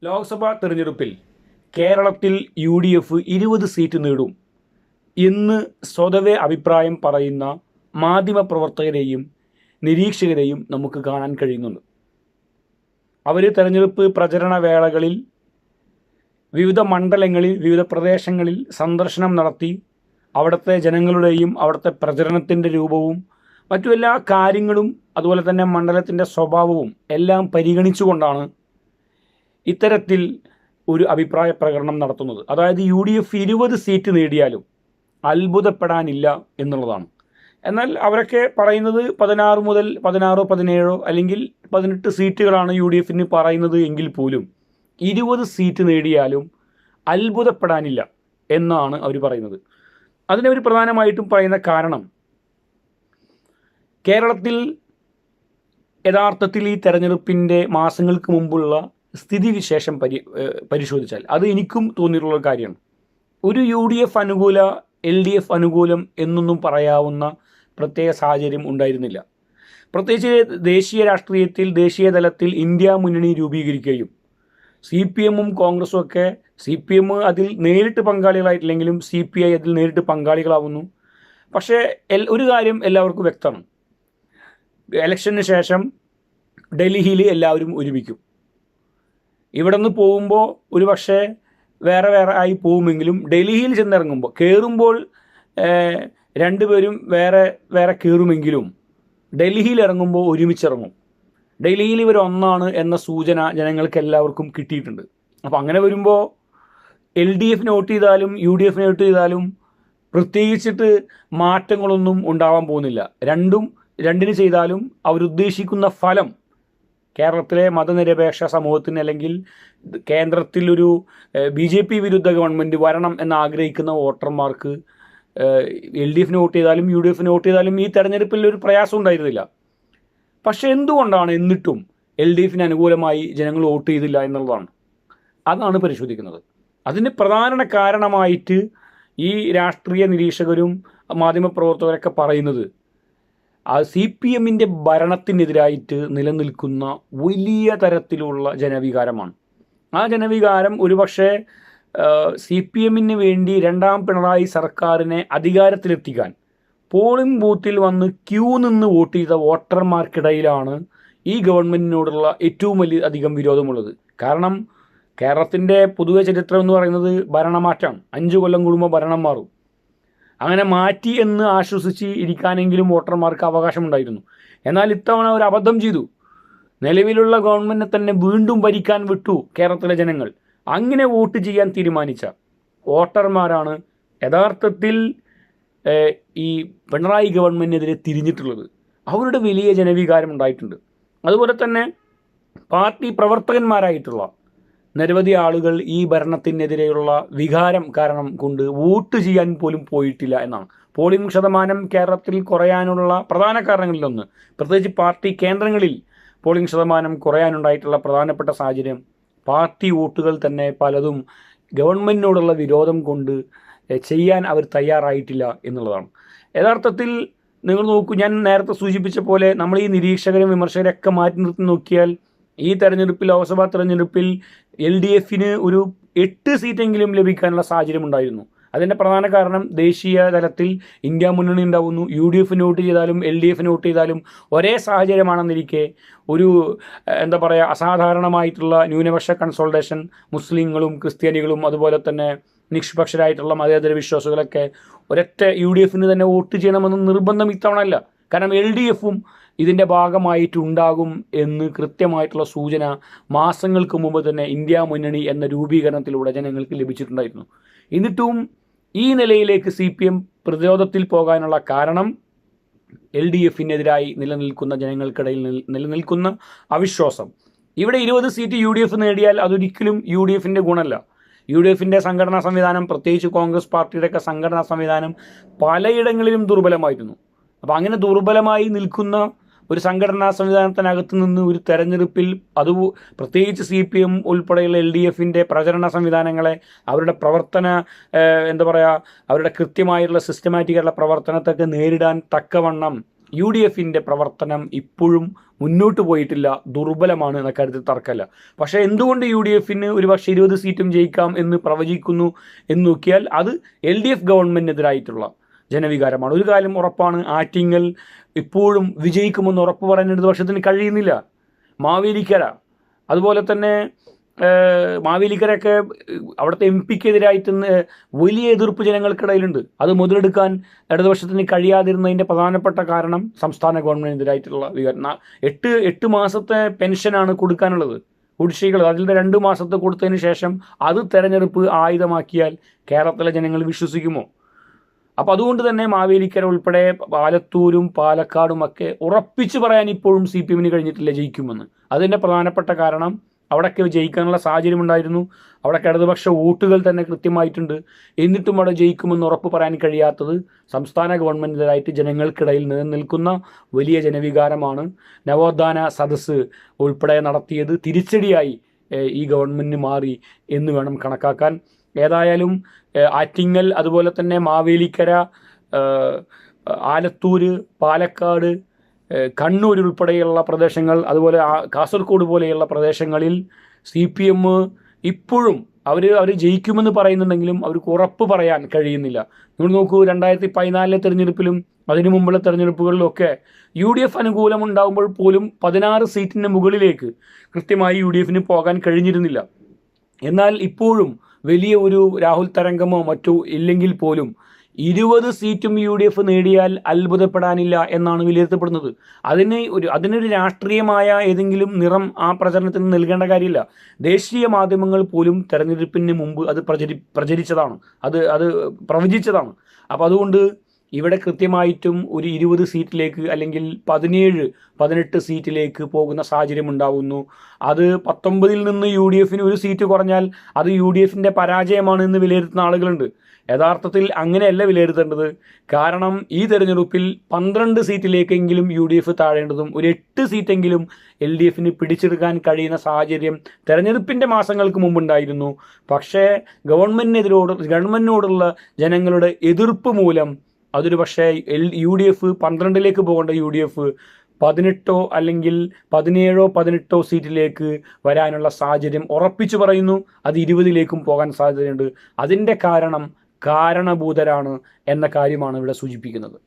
ലോക്സഭാ തെരഞ്ഞെടുപ്പിൽ കേരളത്തിൽ UDF 20 seat നേടും എന്ന് സ്വതവേ അഭിപ്രായം പറയുന്ന മാധ്യമപ്രവർത്തകരെയും നിരീക്ഷകരെയും നമുക്ക് കാണാൻ കഴിയുന്നുണ്ട്. അവർ തെരഞ്ഞെടുപ്പ് പ്രചരണ വേളകളിൽ വിവിധ മണ്ഡലങ്ങളിൽ വിവിധ പ്രദേശങ്ങളിൽ സന്ദർശനം നടത്തി അവിടുത്തെ ജനങ്ങളുടെയും അവിടുത്തെ പ്രചരണത്തിൻ്റെ രൂപവും മറ്റു എല്ലാ കാര്യങ്ങളും അതുപോലെ തന്നെ മണ്ഡലത്തിൻ്റെ സ്വഭാവവും എല്ലാം പരിഗണിച്ചുകൊണ്ടാണ് ഇത്തരത്തിൽ ഒരു അഭിപ്രായ പ്രകടനം നടത്തുന്നത്. അതായത് UDF 20 സീറ്റ് നേടിയാലും അത്ഭുതപ്പെടാനില്ല എന്നുള്ളതാണ്. എന്നാൽ അവരൊക്കെ പറയുന്നത് 16 മുതൽ 16, 17 അല്ലെങ്കിൽ 18 സീറ്റുകളാണ് UDFന് പറയുന്നത് എങ്കിൽ പോലും 20 സീറ്റ് നേടിയാലും അത്ഭുതപ്പെടാനില്ല എന്നാണ് അവർ പറയുന്നത്. അതിനവർ പ്രധാനമായിട്ടും പറയുന്ന കാരണം കേരളത്തിൽ യഥാർത്ഥത്തിൽ ഈ തെരഞ്ഞെടുപ്പിൻ്റെ മാസങ്ങൾക്ക് മുമ്പുള്ള സ്ഥിതിവിശേഷം പരിശോധിച്ചാൽ അത് എനിക്കും തോന്നിയിട്ടുള്ള കാര്യമാണ്. ഒരു UDF അനുകൂല LDF അനുകൂലം എന്നൊന്നും പറയാവുന്ന പ്രത്യേക സാഹചര്യം ഉണ്ടായിരുന്നില്ല. പ്രത്യേകിച്ച് ദേശീയ രാഷ്ട്രീയത്തിൽ ദേശീയ തലത്തിൽ ഇന്ത്യ മുന്നണി രൂപീകരിക്കുകയും CPMഉം കോൺഗ്രസും ഒക്കെ CPM അതിൽ നേരിട്ട് പങ്കാളികളായിട്ടില്ലെങ്കിലും CPI അതിൽ നേരിട്ട് പങ്കാളികളാവുന്നു. പക്ഷേ ഒരു കാര്യം എല്ലാവർക്കും വ്യക്തമാണ്, ഇലക്ഷന് ശേഷം ഡൽഹിയിൽ എല്ലാവരും ഒരുമിക്കും. ഇവിടെ നിന്ന് പോകുമ്പോൾ ഒരു പക്ഷേ വേറെ വേറെ ആയി പോകുമെങ്കിലും ഡൽഹിയിൽ ചെന്നിറങ്ങുമ്പോൾ കയറുമ്പോൾ രണ്ടുപേരും വേറെ വേറെ കയറുമെങ്കിലും ഡൽഹിയിൽ ഇറങ്ങുമ്പോൾ ഒരുമിച്ചിറങ്ങും. ഡൽഹിയിൽ ഇവർ ഒന്നാണ് എന്ന സൂചന ജനങ്ങൾക്ക് എല്ലാവർക്കും കിട്ടിയിട്ടുണ്ട്. അപ്പോൾ അങ്ങനെ വരുമ്പോൾ LDFന് വോട്ട് ചെയ്താലും UDFന് വോട്ട് ചെയ്താലും പ്രത്യേകിച്ചിട്ട് മാറ്റങ്ങളൊന്നും ഉണ്ടാവാൻ പോകുന്നില്ല. രണ്ടിന് ചെയ്താലും അവരുദ്ദേശിക്കുന്ന ഫലം കേരളത്തിലെ മതനിരപേക്ഷ സമൂഹത്തിന് അല്ലെങ്കിൽ കേന്ദ്രത്തിൽ ഒരു BJP വിരുദ്ധ ഗവൺമെൻറ് വരണം എന്ന് ആഗ്രഹിക്കുന്ന വോട്ടർമാർക്ക് LDFന് വോട്ട് ചെയ്താലും UDFന് വോട്ട് ചെയ്താലും ഈ തെരഞ്ഞെടുപ്പിൽ ഒരു പ്രയാസം ഉണ്ടായിരുന്നില്ല. പക്ഷേ എന്തുകൊണ്ടാണ് എന്നിട്ടും LDFന് അനുകൂലമായി ജനങ്ങൾ വോട്ട് ചെയ്തില്ല എന്നുള്ളതാണ്. അതാണ് പരിശോധിക്കുന്നത്. അതിന് പ്രധാന കാരണമായിട്ട് ഈ രാഷ്ട്രീയ നിരീക്ഷകരും മാധ്യമപ്രവർത്തകരൊക്കെ പറയുന്നത് CPMൻ്റെ ഭരണത്തിനെതിരായിട്ട് നിലനിൽക്കുന്ന വലിയ തരത്തിലുള്ള ജനവികാരമാണ്. ആ ജനവികാരം ഒരുപക്ഷെ CPMന് വേണ്ടി രണ്ടാം പിണറായി സർക്കാരിനെ അധികാരത്തിലെത്തിക്കാൻ പോളിംഗ് ബൂത്തിൽ വന്ന് ക്യൂ നിന്ന് വോട്ട് ചെയ്ത വോട്ടർമാർക്കിടയിലാണ് ഈ ഗവൺമെൻറ്റിനോടുള്ള ഏറ്റവും വലിയ അധികം വിരോധമുള്ളത്. കാരണം കേരളത്തിൻ്റെ പൊതുവെ ചരിത്രം എന്ന് പറയുന്നത് ഭരണമാറ്റമാണ്. 5 കൊല്ലം കൂടുമ്പോൾ ഭരണം മാറും. അങ്ങനെ മാറ്റി എന്ന് ആശ്വസിച്ച് ഇരിക്കാനെങ്കിലും വോട്ടർമാർക്ക് അവകാശമുണ്ടായിരുന്നു. എന്നാൽ ഇത്തവണ ഒരു അബദ്ധം ചെയ്തു. നിലവിലുള്ള ഗവൺമെൻറ്റിനെ തന്നെ വീണ്ടും ഭരിക്കാൻ വിട്ടു കേരളത്തിലെ ജനങ്ങൾ. അങ്ങനെ വോട്ട് ചെയ്യാൻ തീരുമാനിച്ച വോട്ടർമാരാണ് യഥാർത്ഥത്തിൽ ഈ പിണറായി ഗവൺമെൻറ്റിനെതിരെ തിരിഞ്ഞിട്ടുള്ളത്. അവരുടെ വലിയ ജനവികാരം ഉണ്ടായിട്ടുണ്ട്. അതുപോലെ തന്നെ പാർട്ടി പ്രവർത്തകന്മാരായിട്ടുള്ള നിരവധി ആളുകൾ ഈ ഭരണത്തിനെതിരെയുള്ള വികാരം കാരണം കൊണ്ട് വോട്ട് ചെയ്യാൻ പോലും പോയിട്ടില്ല എന്നാണ്. പോളിംഗ് ശതമാനം കേരളത്തിൽ കുറയാനുള്ള പ്രധാന കാരണങ്ങളിലൊന്ന്, പ്രത്യേകിച്ച് പാർട്ടി കേന്ദ്രങ്ങളിൽ പോളിംഗ് ശതമാനം കുറയാനുണ്ടായിട്ടുള്ള പ്രധാനപ്പെട്ട സാഹചര്യം പാർട്ടി വോട്ടുകൾ തന്നെ പലതും ഗവൺമെൻറ്റിനോടുള്ള വിരോധം കൊണ്ട് ചെയ്യാൻ അവർ തയ്യാറായിട്ടില്ല എന്നുള്ളതാണ്. യഥാർത്ഥത്തിൽ നിങ്ങൾ നോക്കൂ, ഞാൻ നേരത്തെ സൂചിപ്പിച്ച പോലെ നമ്മൾ ഈ നിരീക്ഷകരും വിമർശകരൊക്കെ മാറ്റി നിർത്തി നോക്കിയാൽ ഈ തെരഞ്ഞെടുപ്പിൽ ലോക്സഭാ തെരഞ്ഞെടുപ്പിൽ LDFന് ഒരു 8 സീറ്റെങ്കിലും ലഭിക്കാനുള്ള സാഹചര്യം ഉണ്ടായിരുന്നു. അതിൻ്റെ പ്രധാന കാരണം ദേശീയ തലത്തിൽ ഇന്ത്യ മുന്നണി ഉണ്ടാവുന്നു. UDFന് വോട്ട് ചെയ്താലും LDFന് വോട്ട് ചെയ്താലും ഒരേ സാഹചര്യമാണെന്നിരിക്കെ ഒരു അസാധാരണമായിട്ടുള്ള ന്യൂനപക്ഷ കൺസോൾട്ടേഷൻ മുസ്ലിങ്ങളും ക്രിസ്ത്യാനികളും അതുപോലെ തന്നെ നിഷ്പക്ഷരായിട്ടുള്ള മതേതര വിശ്വാസികളൊക്കെ ഒരൊറ്റ UDFന് തന്നെ വോട്ട് ചെയ്യണമെന്ന് നിർബന്ധം ഇത്തവണ അല്ല. കാരണം LDFും ഇതിൻ്റെ ഭാഗമായിട്ടുണ്ടാകും എന്ന് കൃത്യമായിട്ടുള്ള സൂചന മാസങ്ങൾക്ക് മുമ്പ് തന്നെ ഇന്ത്യ മുന്നണി എന്ന രൂപീകരണത്തിലൂടെ ജനങ്ങൾക്ക് ലഭിച്ചിട്ടുണ്ടായിരുന്നു. എന്നിട്ടും ഈ നിലയിലേക്ക് CPM പ്രതിരോധത്തിൽ പോകാനുള്ള കാരണം LDFനെതിരായി നിലനിൽക്കുന്ന ജനങ്ങൾക്കിടയിൽ നിലനിൽക്കുന്ന അവിശ്വാസം. ഇവിടെ 20 സീറ്റ് UDF നേടിയാൽ അതൊരിക്കലും UDFൻ്റെ ഗുണമല്ല. UDFൻ്റെ സംഘടനാ സംവിധാനം, പ്രത്യേകിച്ച് കോൺഗ്രസ് പാർട്ടിയുടെയൊക്കെ സംഘടനാ സംവിധാനം പലയിടങ്ങളിലും ദുർബലമായിരുന്നു. അപ്പോൾ അങ്ങനെ ദുർബലമായി നിൽക്കുന്ന ഒരു സംഘടനാ സംവിധാനത്തിനകത്ത് നിന്ന് ഒരു തെരഞ്ഞെടുപ്പിൽ അത് പ്രത്യേകിച്ച് CPM ഉൾപ്പെടെയുള്ള LDFൻ്റെ പ്രചരണ സംവിധാനങ്ങളെ അവരുടെ പ്രവർത്തന അവരുടെ കൃത്യമായിട്ടുള്ള സിസ്റ്റമാറ്റിക്കായിട്ടുള്ള പ്രവർത്തനത്തൊക്കെ നേരിടാൻ തക്കവണ്ണം UDFിൻ്റെ പ്രവർത്തനം ഇപ്പോഴും മുന്നോട്ട് പോയിട്ടില്ല, ദുർബലമാണ് എന്ന കാര്യത്തിൽ തർക്കമല്ല. പക്ഷേ എന്തുകൊണ്ട് UDFന് ഒരുപക്ഷെ 20 സീറ്റും ജയിക്കാം എന്ന് പ്രവചിക്കുന്നു എന്ന് നോക്കിയാൽ അത് LDF ഗവൺമെൻറ്റിനെതിരായിട്ടുള്ള ജനവികാരമാണ്. ഒരു കാര്യം ഉറപ്പാണ്, ആറ്റിങ്ങൽ ഇപ്പോഴും വിജയിക്കുമെന്ന് ഉറപ്പ് പറയാൻ ഇടതുപക്ഷത്തിന് കഴിയുന്നില്ല. മാവേലിക്കര അതുപോലെ തന്നെ മാവേലിക്കരയൊക്കെ അവിടുത്തെ MPക്കെതിരായിട്ട് വലിയ എതിർപ്പ് ജനങ്ങൾക്കിടയിലുണ്ട്. അത് മുതലെടുക്കാൻ ഇടതുപക്ഷത്തിന് കഴിയാതിരുന്നതിൻ്റെ പ്രധാനപ്പെട്ട കാരണം സംസ്ഥാന ഗവൺമെൻറ്റിനെതിരായിട്ടുള്ള വികാരം. 8 മാസത്തെ പെൻഷനാണ് കൊടുക്കാനുള്ളത്, കുടിശ്ശികൾ. അതിൽ 2 മാസത്തെ കൊടുത്തതിന് ശേഷം അത് തെരഞ്ഞെടുപ്പ് ആയുധമാക്കിയാൽ കേരളത്തിലെ ജനങ്ങൾ വിശ്വസിക്കുമോ? അപ്പോൾ അതുകൊണ്ട് തന്നെ മാവേലിക്കര ഉൾപ്പെടെ ആലത്തൂരും പാലക്കാടും ഒക്കെ ഉറപ്പിച്ച് പറയാൻ ഇപ്പോഴും CPMന് കഴിഞ്ഞിട്ടില്ല ജയിക്കുമെന്ന്. അതിൻ്റെ പ്രധാനപ്പെട്ട കാരണം അവിടെയൊക്കെ ജയിക്കാനുള്ള സാഹചര്യം ഉണ്ടായിരുന്നു, അവിടെയൊക്കെ ഇടതുപക്ഷ വോട്ടുകൾ തന്നെ കൃത്യമായിട്ടുണ്ട്. എന്നിട്ടും അവിടെ ജയിക്കുമെന്ന് ഉറപ്പ് പറയാൻ കഴിയാത്തത് സംസ്ഥാന ഗവൺമെൻറ്റിനെതിരായിട്ട് ജനങ്ങൾക്കിടയിൽ നിലനിൽക്കുന്ന വലിയ ജനവികാരമാണ്. നവോത്ഥാന സദസ്സ് ഉൾപ്പെടെ നടത്തിയത് തിരിച്ചടിയായി ഈ ഗവൺമെൻറ്റിന് മാറി എന്ന് വേണം കണക്കാക്കാൻ. ഏതായാലും ആറ്റിങ്ങൽ അതുപോലെ തന്നെ മാവേലിക്കര, ആലത്തൂര്, പാലക്കാട്, കണ്ണൂർ ഉൾപ്പെടെയുള്ള പ്രദേശങ്ങൾ, അതുപോലെ കാസർഗോഡ് പോലെയുള്ള പ്രദേശങ്ങളിൽ CPM ഇപ്പോഴും അവർ ജയിക്കുമെന്ന് പറയുന്നുണ്ടെങ്കിലും അവർക്ക് ഉറപ്പ് പറയാൻ കഴിയുന്നില്ല. നിങ്ങൾ നോക്കൂ, 2014 തെരഞ്ഞെടുപ്പിലും അതിനു മുമ്പുള്ള തെരഞ്ഞെടുപ്പുകളിലൊക്കെ UDF അനുകൂലം ഉണ്ടാകുമ്പോൾ പോലും 16 സീറ്റിന് മുകളിലേക്ക് കൃത്യമായി UDFന് പോകാൻ കഴിഞ്ഞിരുന്നില്ല. എന്നാൽ ഇപ്പോഴും വലിയ ഒരു രാഹുൽ തരംഗമോ മറ്റോ ഇല്ലെങ്കിൽ പോലും 20 സീറ്റും UDF നേടിയാൽ അത്ഭുതപ്പെടാനില്ല എന്നാണ് വിലയിരുത്തപ്പെടുന്നത്. അതിനൊരു രാഷ്ട്രീയമായ ഏതെങ്കിലും നിറം ആ പ്രചരണത്തിന് നൽകേണ്ട കാര്യമില്ല. ദേശീയ മാധ്യമങ്ങൾ പോലും തെരഞ്ഞെടുപ്പിന് മുമ്പ് അത് പ്രചരിച്ചതാണ്, അത് പ്രവചിച്ചതാണ്. അപ്പോൾ അതുകൊണ്ട് ഇവിടെ കൃത്യമായിട്ടും ഒരു 20 സീറ്റിലേക്ക് അല്ലെങ്കിൽ 17-18 സീറ്റിലേക്ക് പോകുന്ന സാഹചര്യം ഉണ്ടാകുന്നു. അത് 19ൽ നിന്ന് UDFന് ഒരു സീറ്റ് കുറഞ്ഞാൽ അത് UDFൻ്റെ പരാജയമാണ് എന്ന് വിലയിരുത്തുന്ന ആളുകളുണ്ട്. യഥാർത്ഥത്തിൽ അങ്ങനെയല്ല വിലയിരുത്തേണ്ടത്. കാരണം ഈ തെരഞ്ഞെടുപ്പിൽ 12 സീറ്റിലേക്കെങ്കിലും UDF താഴേണ്ടതും ഒരു 8 സീറ്റെങ്കിലും LDFന് പിടിച്ചെടുക്കാൻ കഴിയുന്ന സാഹചര്യം തെരഞ്ഞെടുപ്പിൻ്റെ മാസങ്ങൾക്ക് മുമ്പുണ്ടായിരുന്നു. പക്ഷേ ഗവൺമെൻറ്റിനോടുള്ള ജനങ്ങളുടെ എതിർപ്പ് മൂലം അതൊരു പക്ഷേ UDF 12ലേക്ക് പോകേണ്ട UDF 18 അല്ലെങ്കിൽ 17-18 സീറ്റിലേക്ക് വരാനുള്ള സാഹചര്യം ഉറപ്പിച്ചു പറയുന്നു. അത് 20ലേക്കും പോകാൻ സാധ്യതയുണ്ട്. അതിൻ്റെ കാരണഭൂതരാണ് എന്ന കാര്യമാണ് ഇവിടെ സൂചിപ്പിക്കുന്നത്.